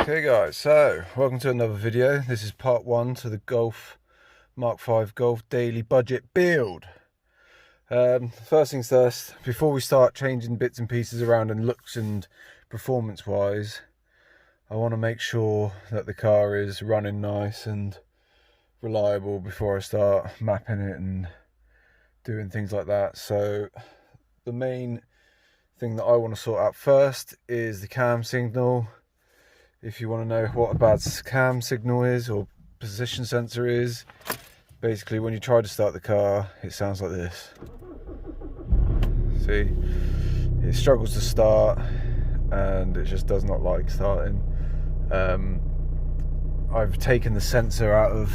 Okay guys, so welcome to another video. This is part 1 to the Golf Mark 5 Golf Daily Budget build. First things first, before we start changing bits and pieces around and looks and performance wise, I want to make sure that the car is running nice and reliable before I start mapping it and doing things like that. So the main thing that I want to sort out first is the cam signal. If you want to know what a bad cam signal is or position sensor is, basically when you try to start the car, it sounds like this. See, it struggles to start and it just does not like starting. I've taken the sensor out of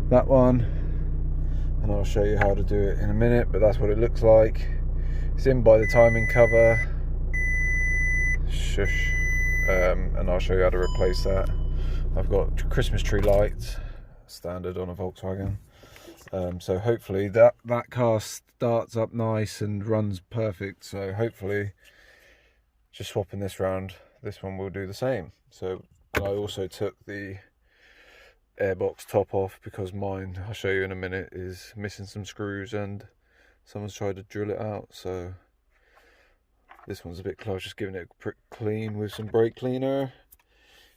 that one and I'll show you how to do it in a minute, but that's what it looks like. It's in by the timing cover. Shush. And I'll show you how to replace that. I've got Christmas tree lights, standard on a Volkswagen. So hopefully that car starts up nice and runs perfect. So hopefully, just swapping this round, this one will do the same. So I also took the airbox top off because mine, I'll show you in a minute, is missing some screws and someone's tried to drill it out. So this one's a bit close, just giving it a quick clean with some brake cleaner.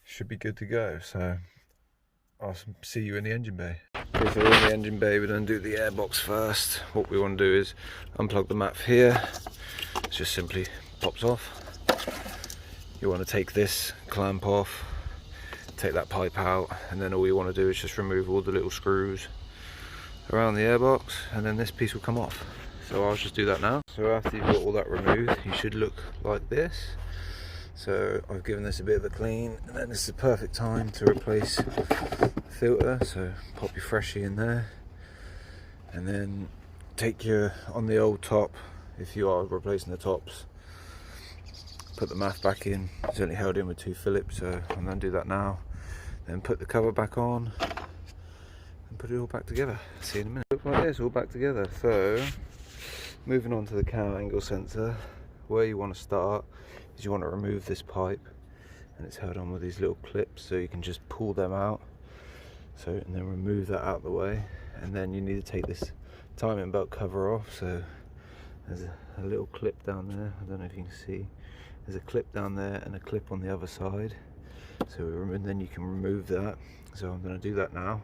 Should be good to go. So I'll see you in the engine bay. Okay, so we're in the engine bay. We're going to do the airbox first. What we want to do is unplug the map here. It just simply pops off. You want to take this clamp off, take that pipe out, and then all you want to do is just remove all the little screws around the airbox, and then this piece will come off. So I'll just do that now. So after you've got all that removed, you should look like this. So I've given this a bit of a clean, and then this is the perfect time to replace the filter. So pop your freshie in there, and then take your, on the old top, if you are replacing the tops, put the MAF back in. It's only held in with 2 Phillips, so I'm going to do that now. Then put the cover back on and put it all back together. See you in a minute. Look like this, all back together. So moving on to the cam angle sensor, where you want to start is you want to remove this pipe, and it's held on with these little clips, so you can just pull them out. So, and then remove that out of the way, and then you need to take this timing belt cover off. So there's a little clip down there, I don't know if you can see, there's a clip down there and a clip on the other side, so then you can remove that. So I'm going to do that now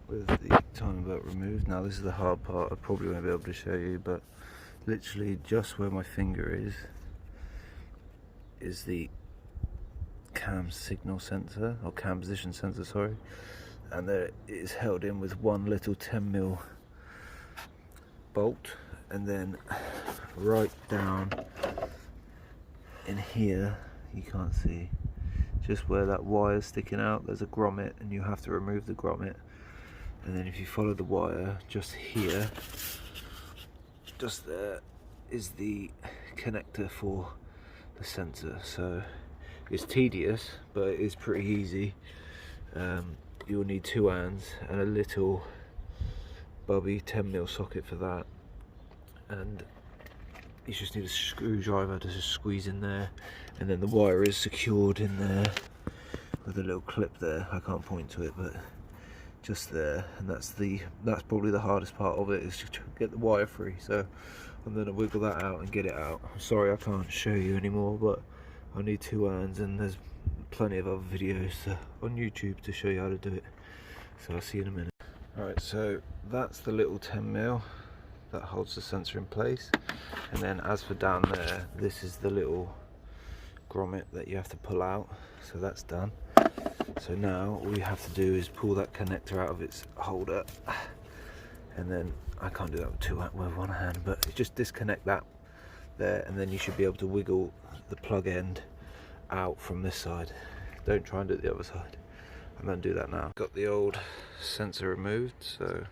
with the timing belt removed. Now this is the hard part, I probably won't be able to show you, but literally just where my finger is the cam signal sensor, or cam position sensor, sorry, and there it is held in with one little 10mm bolt, and then right down in here, you can't see, just where that wire's sticking out, there's a grommet, and you have to remove the grommet. And then if you follow the wire, just here, just there, is the connector for the sensor. So it's tedious, but it is pretty easy. You'll need 2 hands and a little bubby 10mm socket for that. And you just need a screwdriver to just squeeze in there. And then the wire is secured in there with a little clip there. I can't point to it, but just there, and that's probably the hardest part of it, is to get the wire free. So I'm going to wiggle that out and get it out. I'm sorry I can't show you anymore, but I need 2 hands, and there's plenty of other videos on YouTube to show you how to do it. So I'll see you in a minute. Alright, so that's the little 10mm that holds the sensor in place, and then as for down there, this is the little grommet that you have to pull out. So that's done. So now all you have to do is pull that connector out of its holder, and then I can't do that with one hand, but just disconnect that there, and then you should be able to wiggle the plug end out from this side. Don't try and do it the other side. I'm going to do that now. Got the old sensor removed, so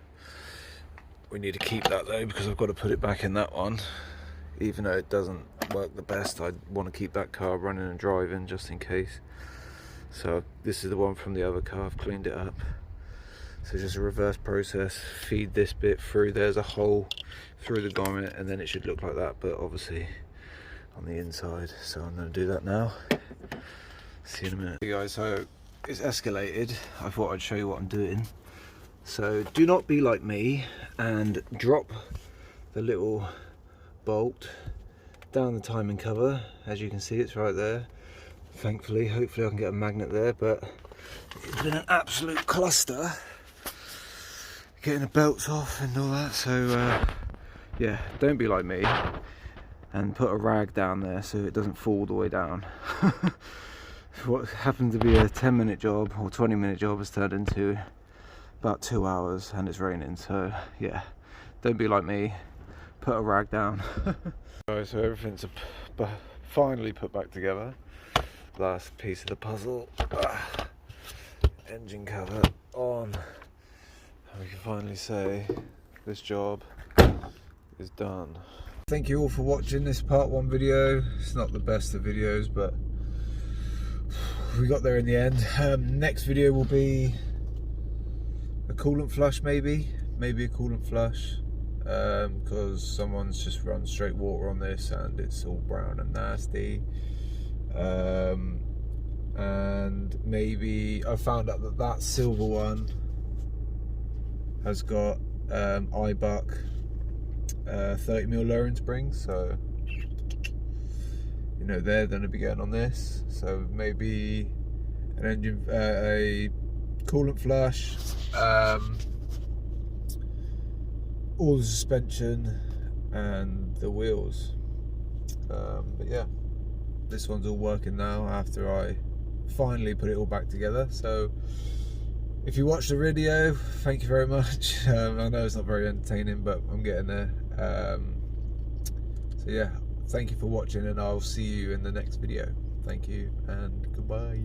we need to keep that though, because I've got to put it back in that one. Even though it doesn't work the best, I want to keep that car running and driving just in case. So this is the one from the other car, I've cleaned it up. So just a reverse process, feed this bit through, there's a hole through the grommet, and then it should look like that, but obviously on the inside. So I'm going to do that now. See you in a minute. Hey guys, so it's escalated. I thought I'd show you what I'm doing. So do not be like me and drop the little bolt down the timing cover. As you can see, it's right there. Thankfully, hopefully I can get a magnet there, but it's been an absolute cluster getting the belts off and all that. So yeah, don't be like me and put a rag down there so it doesn't fall all the way down. What happened to be a 10-minute job or 20-minute job has turned into about 2 hours, and it's raining. So yeah, don't be like me, put a rag down. Right, so everything's finally put back together. Last piece of the puzzle. Engine cover on, and we can finally say this job is done. Thank you all for watching this part 1 video. It's not the best of videos, but we got there in the end. Next video will be a coolant flush, maybe a coolant flush, because someone's just run straight water on this and it's all brown and nasty. And maybe I found out that silver one has got iBuck 30mm lowering springs, so you know they're going to be going on this. So maybe an engine, a coolant flush, all the suspension and the wheels. But yeah, this one's all working now after I finally put it all back together. So if you watched the video, thank you very much. I know it's not very entertaining, but I'm getting there. So yeah, thank you for watching, and I'll see you in the next video. Thank you and goodbye.